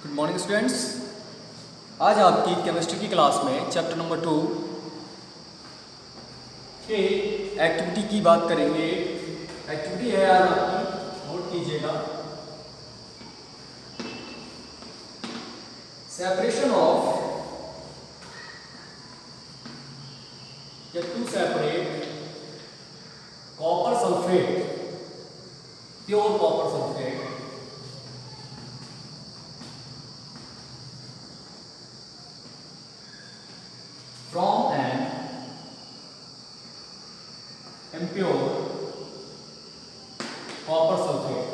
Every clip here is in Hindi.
Good morning students. आज आपकी केमिस्ट्री की क्लास में चैप्टर नंबर 2 के एक्टिविटी की बात करेंगे। एक्टिविटी है आज आपकी, नोट कीजिएगा। सेपरेशन ऑफ या to separate copper sulphate, pure copper sulphate from an impure copper sulfate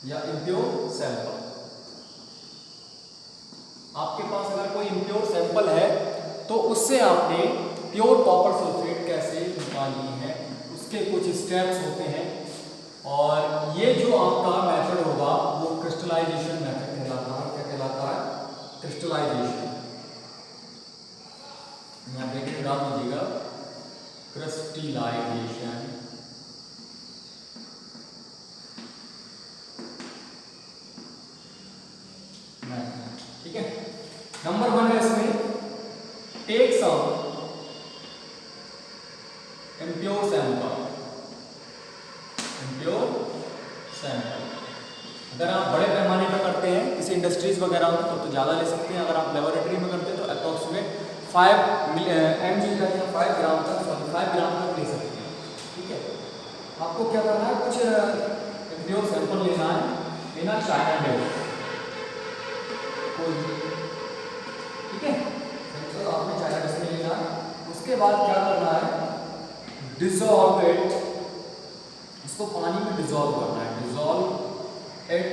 या impure सैंपल। आपके पास अगर कोई impure सैंपल है तो उससे आपने प्योर कॉपर सल्फेट कैसे निकालनी है, उसके कुछ स्टेप्स होते हैं। और ये जो आपका मेथड होगा वो क्रिस्टलाइजेशन मेथड कहलाता है। क्या कहलाता है? क्रिस्टलाइजेशन। यहाँ ब्रैकेट डाल दीजिएगा, क्रिस्टलाइजेशन। ठीक है। नंबर 1 है इसमें, take some impure sample. Impure sample अगर आप बड़े पैमाने पर करते हैं किसी इंडस्ट्रीज वगैरह में तो ज़्यादा ले सकते हैं। अगर आप लेबोरेटरी में करते हैं तो अप्रॉक्सीमेट 5 mg तक या 5 ग्राम तक ले सकते हैं। ठीक है। आपको क्या करना है, कुछ इम्प्योर सैंपल लेना है, लेना चाइना डस्ट। ठीक है, सैंपल आपने चाइना डस्ट में लेना है। उसके बाद क्या करना है, डिसॉल्व इट, इसको पानी में डिसॉल्व करना है। Dissolve it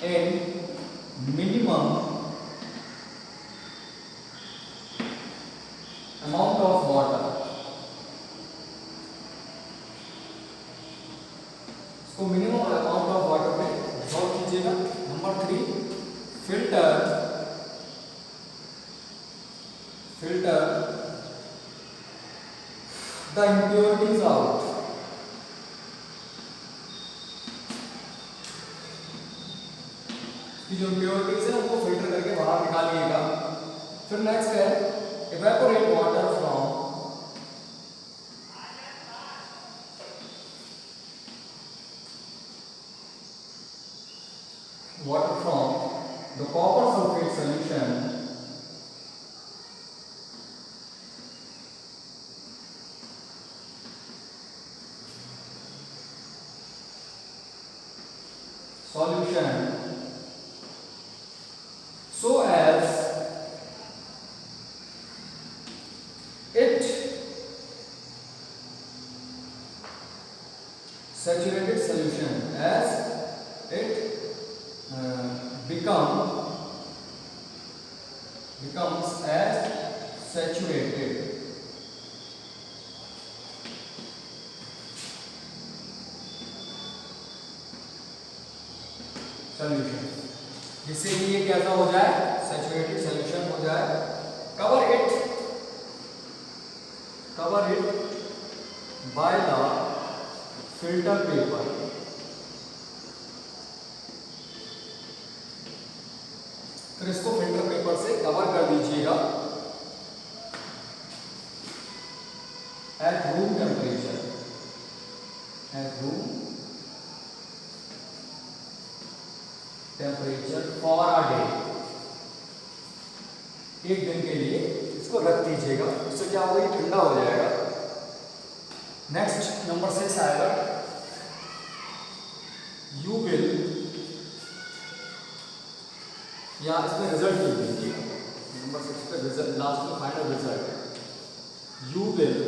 in minimum amount of water। इसको मिनिमम अमाउंट ऑफ वाटर में डिसॉल्व कीजिएगा। Number 3, filter the impurities out. जो इम्प्योरिटीज है वो फिल्टर करके बाहर निकालिएगा। फिर नेक्स्ट है, evaporate water from the copper sulfate solution so as it saturated solution, as it becomes as saturated solution, जिससे कि ये कैसा हो जाए, सैचुरेटेड सॉल्यूशन हो जाए। Cover it by the filter paper। फिर इसको फिल्टर पेपर से कवर कर दीजिएगा at room temperature for a day। एक दिन के लिए इसको रख दीजिएगा, उससे क्या होगा, ये ठंडा हो जाएगा। नेक्स्ट नंबर 6 आएगा, यू विल, या इसमें रिजल्ट लिख दीजिएगा। नंबर 6 पे रिजल्ट, लास्ट में final result, you will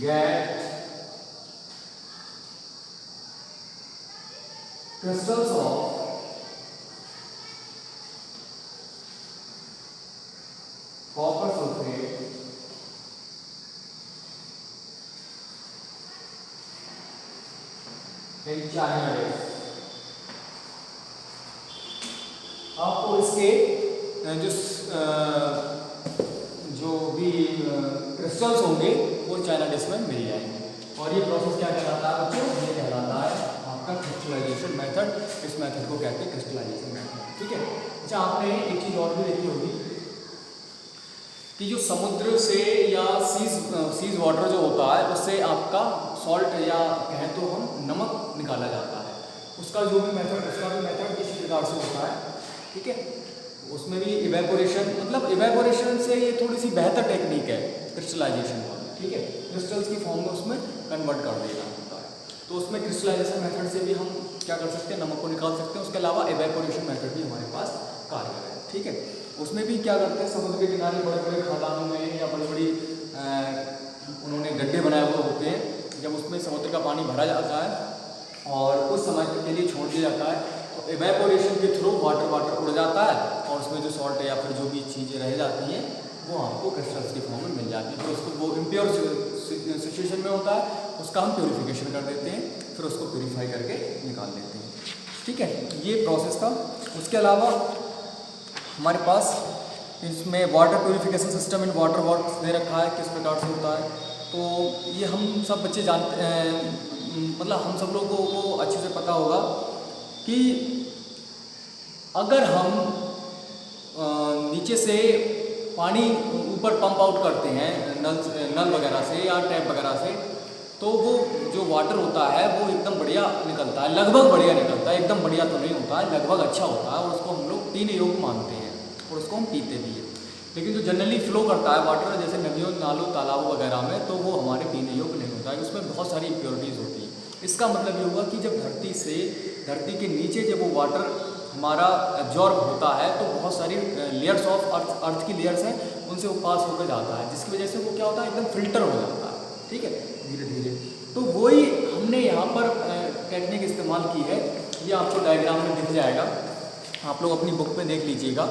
get crystals of copper sulfate in China dust. आपको इसके जो भी क्रिस्टल्स होंगे वो चाइना डस्ट में मिल जाएंगे। और ये प्रोसेस क्या कहलाता है बच्चों? ये कहलाता है आपका क्रिस्टलाइजेशन मेथड, इस मेथड को कहते हैं क्रिस्टलाइजेशन मेथड, ठीक है। अच्छा, आपने एक चीज़ और भी देखी होगी कि जो समुद्र से या सीज वाटर जो होता है उससे आपका सॉल्ट या कहें तो हम नमक निकाला जाता है, उसका भी मेथड इस प्रकार से होता है, ठीक है। उसमें भी इवेपोरेशन, मतलब इवेपोरेशन से ये थोड़ी सी बेहतर टेक्निक है क्रिस्टलाइजेशन वाली, ठीक है। क्रिस्टल्स की फॉर्म में उसमें कन्वर्ट कर देना होता है, तो उसमें क्रिस्टलाइजेशन मेथड से भी हम क्या कर सकते हैं, नमक को निकाल सकते हैं। उसके अलावा इवेपोरेशन मेथड भी हमारे पास कारगर है, ठीक है। उसमें भी क्या करते हैं, समुद्र के किनारे बड़े बड़े खदानों में या बड़ी बड़ी उन्होंने गड्ढे बनाए हुए होते हैं, जब उसमें समुद्र का पानी भरा जाता है और कुछ समय के लिए छोड़ दिया जाता है तो इवेपोरेशन के थ्रू वाटर उड़ जाता है और उसमें जो सॉल्ट है या फिर जो भी चीज़ें रह जाती हैं वो आपको क्रिस्टल्स के फॉर्म में मिल जाती है। फिर उसको वो इम्प्योर सिचुएशन में होता है, उसका हम प्योरीफिकेशन कर देते हैं, फिर उसको प्योरीफाई करके निकाल लेते हैं, ठीक है। ये प्रोसेस था। उसके अलावा हमारे पास इसमें वाटर प्योरीफिकेशन सिस्टम इन वाटर वर्क्स दे रखा है, किस प्रकार से होता है। तो ये हम सब बच्चे जानते हैं, मतलब हम सब लोगों को अच्छे से पता होगा कि अगर हम नीचे से पानी ऊपर पंप आउट करते हैं नल वगैरह से या टैप वगैरह से, तो वो जो वाटर होता है वो एकदम बढ़िया निकलता है, लगभग बढ़िया निकलता है, एकदम बढ़िया तो नहीं होता है, लगभग अच्छा होता है और उसको हम लोग पीने योग्य मानते हैं और उसको हम पीते भी हैं। लेकिन जो जनरली फ्लो करता है वाटर जैसे नदियों, नालों, तालाबों वगैरह में, तो वो हमारे पीने योग्य नहीं होता है, उसमें बहुत सारी इम्प्योरिटीज़ होती हैं। इसका मतलब ये होगा कि जब धरती के नीचे जब वो वाटर हमारा एब्जॉर्ब होता है तो बहुत सारी लेयर्स ऑफ अर्थ की लेयर्स हैं, उनसे वो पास होकर जाता है, जिसकी वजह से वो क्या होता है, एकदम फिल्टर हो जाता है, ठीक है, धीरे धीरे। तो वही हमने यहाँ पर टेक्निक इस्तेमाल की है, ये आपको डायग्राम में दिख जाएगा, आप लोग अपनी बुक में देख लीजिएगा।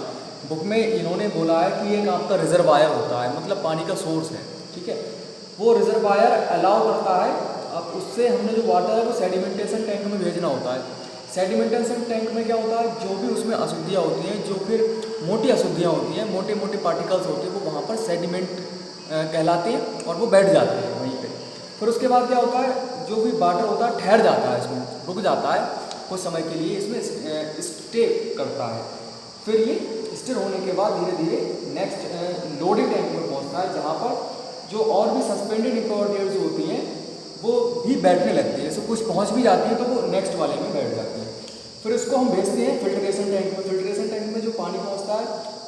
बुक में इन्होंने बोला है कि एक आपका रिजर्वायर होता है, मतलब पानी का सोर्स है, ठीक है। वो रिजर्वायर अलाउ करता है, अब उससे हमने जो वाटर है वो सेडिमेंटेशन टैंक में भेजना होता है। सेडिमेंटेशन टैंक में क्या होता है, जो भी उसमें अशुद्धियाँ होती हैं, जो फिर मोटी अशुद्धियाँ होती हैं, मोटे मोटे पार्टिकल्स होते हैं, वो वहाँ पर सेडिमेंट कहलाते हैं और वो बैठ जाते हैं वहीं पे। फिर उसके बाद क्या होता है, जो भी वाटर होता है ठहर जाता है, इसमें रुक जाता है कुछ समय के लिए, इसमें स्टे करता है। फिर ये स्टिर होने के बाद धीरे धीरे नेक्स्ट लोडिंग टैंक में पहुँचता है, जहाँ पर जो और भी सस्पेंडेड इम्प्योरिटीज होती हैं वो भी बैठने लगती है, जैसे कुछ पहुँच भी जाती है तो वो नेक्स्ट वाले में बैठ जाती है। फिर इसको हम भेजते हैं फिल्ट्रेशन टैंक में। फिल्ट्रेशन टैंक में जो पानी पहुँचता है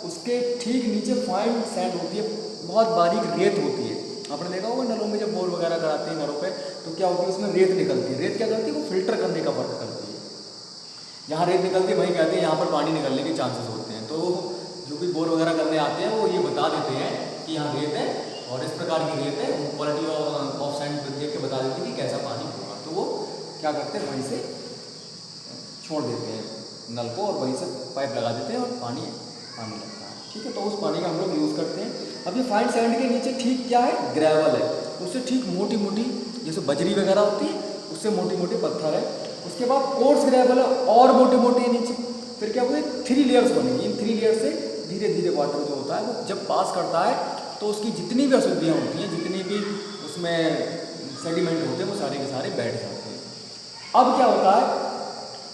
उसके ठीक नीचे फाइन सैंड होती है, बहुत बारीक रेत होती है। आपने देखा होगा नलों में जब बोर वगैरह कराते हैं नलों पे, तो क्या होती है, उसमें रेत निकलती है। रेत क्या करती है, वो फिल्टर करने का वर्क करती है। जहाँ रेत निकलती है वहीं कहते हैं यहाँ पर पानी निकलने के चांसेस होते हैं। तो जो भी बोर वगैरह करने आते हैं वो ये बता देते हैं कि यहाँ रेत है और इस प्रकार की रेत है, क्वालिटी ऑफ सैंड देख के बता देते हैं कि कैसा पानी होगा। तो वो क्या करते हैं, वहीं से छोड़ देते हैं नल को और वहीं से पाइप लगा देते हैं और पानी लगता है, ठीक है। तो उस पानी का हम लोग यूज़ करते हैं। अब ये फाइन सैंड के नीचे ठीक क्या है, ग्रेवल है, उससे ठीक मोटी मोटी जैसे बजरी वगैरह होती है उससे मोटी मोटी पत्थर है। उसके बाद कोर्स ग्रेवल है और मोटे मोटे नीचे। फिर क्या हुए, 3 लेयर्स बनेगी। इन 3 लेयर से धीरे धीरे वाटर जो होता है वो जब पास करता है तो उसकी जितनी भी अशुद्धियाँ होती हैं, जितनी भी उसमें सेडिमेंट होते हैं, वो सारे के सारे बैठ जाते हैं। अब क्या होता है,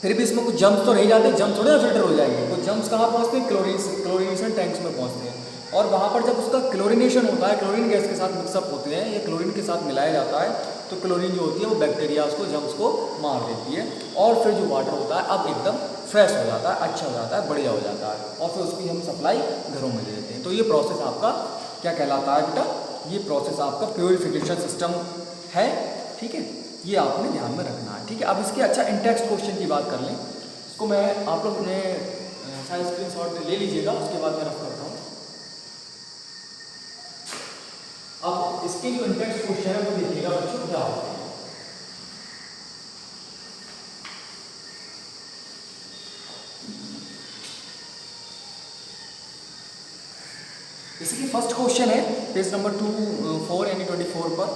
फिर भी इसमें कुछ जम्स तो रह जाते हैं, जम्स थोड़े ना फिल्टर हो जाएंगे। वो जम्स कहाँ पहुँचते हैं, क्लोरीनेशन टैंक्स में पहुँचते हैं और वहाँ पर जब उसका क्लोरीनेशन होता है, क्लोरीन गैस के साथ मिक्सअप होते हैं, ये क्लोरीन के साथ मिलाया जाता है, तो क्लोरीन जो होती है वो बैक्टीरिया उसको जम्स को मार देती है और फिर जो वाटर होता है अब एकदम फ्रेश हो जाता है, अच्छा हो जाता है, बढ़िया हो जाता है और फिर उसकी हम सप्लाई घरों में दे देते हैं। तो ये प्रोसेस आपका क्या कहलाता है बेटा, ये प्रोसेस आपका प्योरीफिकेशन सिस्टम है, ठीक है। ये आपने ध्यान में रखना है, ठीक है। अब इसके अच्छा इंटेक्स्ट क्वेश्चन की बात कर लें, इसको मैं आप लोग ने शायद स्क्रीनशॉट ले लीजिएगा, उसके बाद मैं रफ करता हूँ। अब इसके जो इंटेक्स्ट क्वेश्चन है वो देखिएगा बच्चों क्या होते हैं। इसकी फर्स्ट क्वेश्चन है पेज नंबर 24 यानी 24 पर।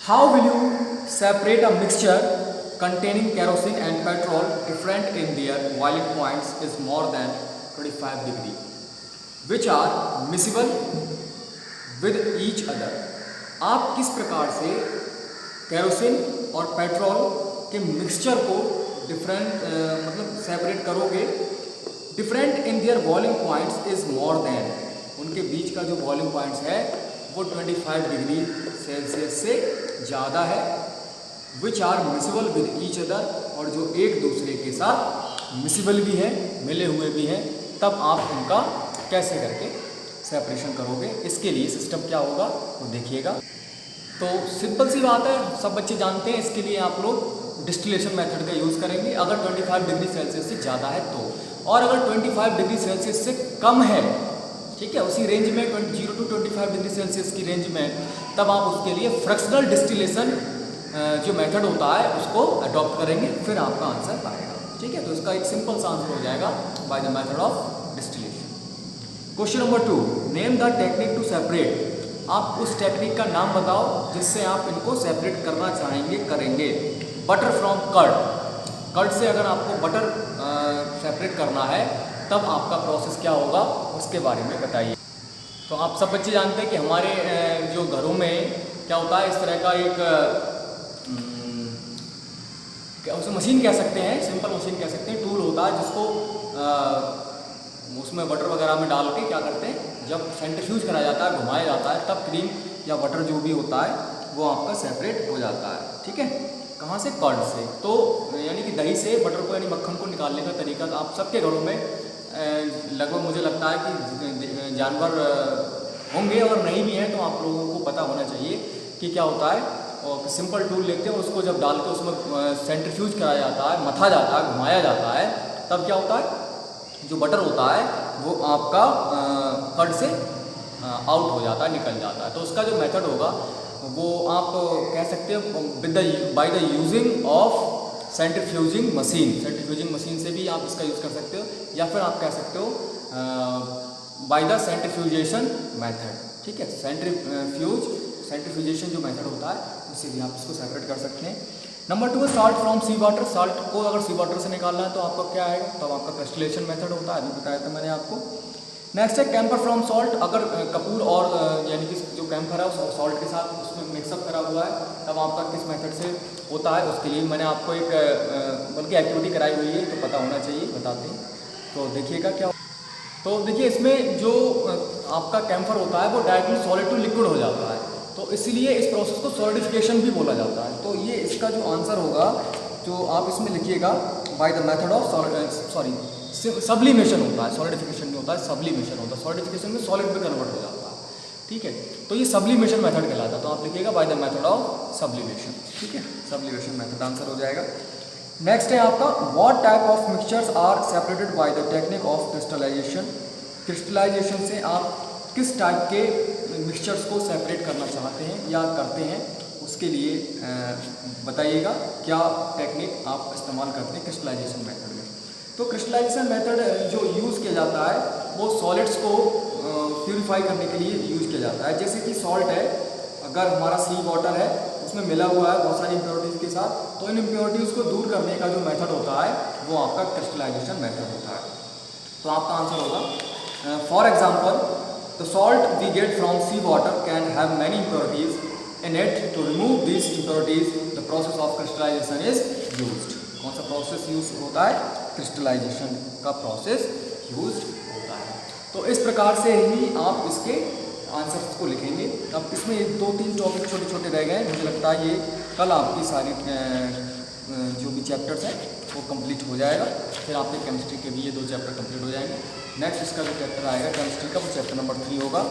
How will you separate a mixture containing kerosene and petrol different in their boiling points is more than 25 degree, which are miscible with each other? आप किस प्रकार से केरोसिन और पेट्रोल के मिक्सचर को डिफरेंट मतलब सेपरेट करोगे, different in their boiling points is more than, उनके बीच का जो बॉइलिंग पॉइंट्स है वो 25 डिग्री सेल्सियस से ज़्यादा है, which are miscible with each other, और जो एक दूसरे के साथ मिसिबल भी है, मिले हुए भी हैं, तब आप उनका कैसे करके सेपरेशन करोगे। इसके लिए सिस्टम क्या होगा वो देखिएगा। तो सिंपल सी बात है, सब बच्चे जानते हैं। इसके लिए आप लोग डिस्टिलेशन मेथड का यूज़ करेंगे अगर 25 डिग्री सेल्सियस से ज़्यादा है तो, और अगर 25 डिग्री सेल्सियस से कम है, ठीक है, उसी रेंज में 0 to 25 डिग्री सेल्सियस की रेंज में, तब आप उसके लिए फ्रैक्शनल डिस्टिलेशन जो मेथड होता है उसको अडॉप्ट करेंगे, फिर आपका आंसर आएगा। ठीक है, तो इसका एक सिंपल सा आंसर हो जाएगा by the method of distillation. Question number 2, name the technique to separate, आप उस टेक्निक का नाम बताओ जिससे आप इनको सेपरेट करना चाहेंगे, करेंगे। बटर फ्रॉम कर्ड, कर्ड से अगर आपको बटर सेपरेट करना है तब आपका प्रोसेस क्या होगा उसके बारे में बताइए। तो आप सब बच्चे जानते हैं कि हमारे जो घरों में क्या होता है, इस तरह का एक उसे मशीन कह सकते हैं, सिंपल मशीन कह सकते हैं, टूल होता है जिसको उसमें बटर वगैरह में डाल के क्या करते हैं, जब सेंट्रीफ्यूज कराया जाता है, घुमाया जाता है, तब क्रीम या बटर जो भी होता है वो आपका सेपरेट हो जाता है। ठीक है, कहाँ से, कर्ड से। तो यानी कि दही से बटर को यानी मक्खन को निकालने का तरीका तो आप सबके घरों में लगभग मुझे लगता है कि जानवर होंगे, और नहीं भी हैं तो आप लोगों को पता होना चाहिए कि क्या होता है। और सिंपल टूल लेते हैं, उसको जब डाल के उसमें सेंट्रीफ्यूज कराया जाता है, मथा जाता है, घुमाया जाता है, तब क्या होता है, जो बटर होता है वो आपका कर्ड से आउट हो जाता है, निकल जाता है। तो उसका जो मेथड होगा वो आप कह सकते हो by the using of centrifuging machine, centrifuging machine से भी आप इसका यूज़ कर सकते हो, या फिर आप कह सकते हो बाय द सेंट्रीफ्यूजेशन मेथड। ठीक है, सेंट्रीफ्यूजेशन जो मेथड होता है उससे भी आप इसको सेपरेट कर सकते हैं। नंबर 2 है salt from sea water, salt को अगर सी वाटर से निकालना है तो आपका क्या आएगा, तब आपका क्रिस्टलेशन मेथड होता है, अभी बताया था मैंने आपको। नेक्स्ट है कैम्फर फ्रॉम सॉल्ट, अगर कपूर और यानी कि जो कैम्फर है वो सॉल्ट के साथ उसमें मिक्सअप करा हुआ है, तब आपका किस मेथड से होता है, उसके लिए मैंने आपको एक बल्कि एक्टिविटी कराई हुई है, तो पता होना चाहिए, बताते हैं। तो देखिएगा क्या, तो देखिए इसमें जो आपका कैम्फर होता है वो डायरेक्टली सॉलिड टू लिक्विड हो जाता है, तो इसीलिए इस प्रोसेस को सॉलिडिफिकेशन भी बोला जाता है। तो ये इसका जो आंसर होगा, जो आप इसमें लिखिएगा bye the method of sublimation होता है, सॉलिडिफिकेशन नहीं होता है, सब्लिमेशन होता है। सॉलिडिफिकेशन में सॉलिड में कन्वर्ट हो जाता है। ठीक है, तो ये सब्लिमेशन मेथड कहलाता है, तो आप लिखिएगा bye the method of sublimation. ठीक है, सब्लिमेशन मेथड आंसर हो जाएगा। नेक्स्ट है आपका what type of mixtures are separated by the technique of crystallisation, crystallisation से आप किस टाइप के मिक्सचर्स को सेपरेट करना चाहते हैं या करते हैं, उसके लिए बताइएगा क्या टेक्निक आप इस्तेमाल करते हैं क्रिस्टलाइजेशन मेथड में। तो क्रिस्टलाइजेशन मेथड जो यूज़ किया जाता है वो सॉलिड्स को प्यूरिफाई करने के लिए यूज़ किया जाता है। जैसे कि सॉल्ट है, अगर हमारा सी वाटर है उसमें मिला हुआ है बहुत सारी इम्प्योरिटीज़ के साथ, तो इन इम्प्योरिटीज़ को दूर करने का जो मेथड होता है वो आपका क्रिस्टलाइजेशन मेथड होता है। तो आपका आंसर होगा for example the salt we get from sea water can have many impurities in it, to remove this impurities the process of crystallisation is used. कौन सा प्रोसेस यूज होता है, क्रिस्टलाइजेशन का प्रोसेस यूज होता है। तो इस प्रकार से ही आप इसके आंसर्स को लिखेंगे। अब इसमें 2-3 टॉपिक छोटे छोटे रह गए, मुझे लगता है ये कल आपकी सारी जो भी चैप्टर्स हैं वो कंप्लीट हो जाएगा, फिर आपके केमिस्ट्री के भी ये 2 चैप्टर कंप्लीट हो जाएंगे। नेक्स्ट इसका जो चैप्टर आएगा केमिस्ट्री का वो चैप्टर नंबर 3 होगा,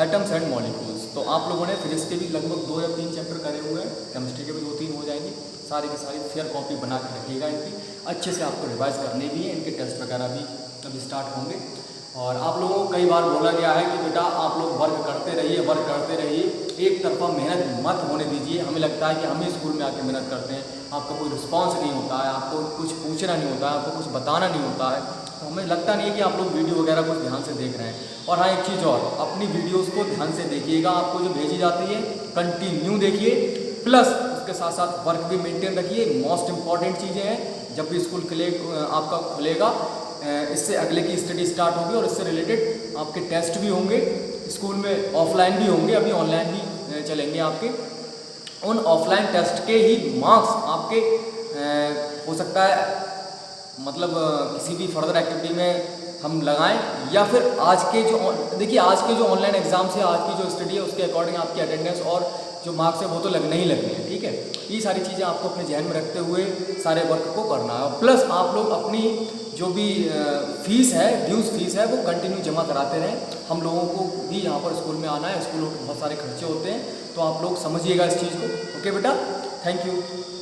एटम्स एंड मॉलिक्यूल्स। तो आप लोगों ने फिजिक्स के भी लगभग 2 या 3 चैप्टर करे हुए हैं, केमिस्ट्री के भी 2-3 हो जाएंगे। सारी की सारी फेयर कॉपी बना के रखिएगा, इनकी अच्छे से आपको रिवाइज करनी भी है, इनके टेस्ट वगैरह भी अभी स्टार्ट होंगे। और आप लोगों को कई बार बोला गया है कि बेटा आप लोग वर्क करते रहिए, एक तरफा मेहनत मत होने दीजिए। हमें लगता है कि हम ही स्कूल में आके मेहनत करते हैं, आपका कोई रिस्पांस नहीं होता है, आपको कुछ पूछना नहीं होता है, आपको कुछ बताना नहीं होता है, तो हमें लगता नहीं है कि आप लोग वीडियो वगैरह कुछ ध्यान से देख रहे हैं। और हाँ, एक चीज़ और, अपनी वीडियोज़ को ध्यान से देखिएगा, आपको जो भेजी जाती है कंटिन्यू देखिए, प्लस उसके साथ साथ वर्क भी मेंटेन रखिए। मोस्ट इंपॉर्टेंट चीज़ें हैं, जब भी स्कूल आपका खुलेगा इससे अगले की स्टडी स्टार्ट होगी और इससे रिलेटेड आपके टेस्ट भी होंगे, स्कूल में ऑफलाइन भी होंगे, अभी ऑनलाइन भी चलेंगे आपके। उन ऑफलाइन टेस्ट के ही मार्क्स आपके हो सकता है मतलब किसी भी फर्दर एक्टिविटी में हम लगाएं, या फिर आज के जो देखिए आज के जो ऑनलाइन एग्जाम्स है, आज की जो स्टडी है, उसके अकॉर्डिंग आपकी अटेंडेंस और जो मार्क्स है वो तो लगने ही लगने हैं, ठीक है। ये सारी चीज़ें आपको अपने ध्यान में रखते हुए सारे वर्क को करना है। प्लस आप लोग अपनी जो भी फीस है, ड्यूज़ फीस है, वो कंटिन्यू जमा कराते रहें। हम लोगों को भी यहाँ पर स्कूल में आना है, स्कूलों के बहुत सारे खर्चे होते हैं, तो आप लोग समझिएगा इस चीज़ को। ओके बेटा, थैंक यू।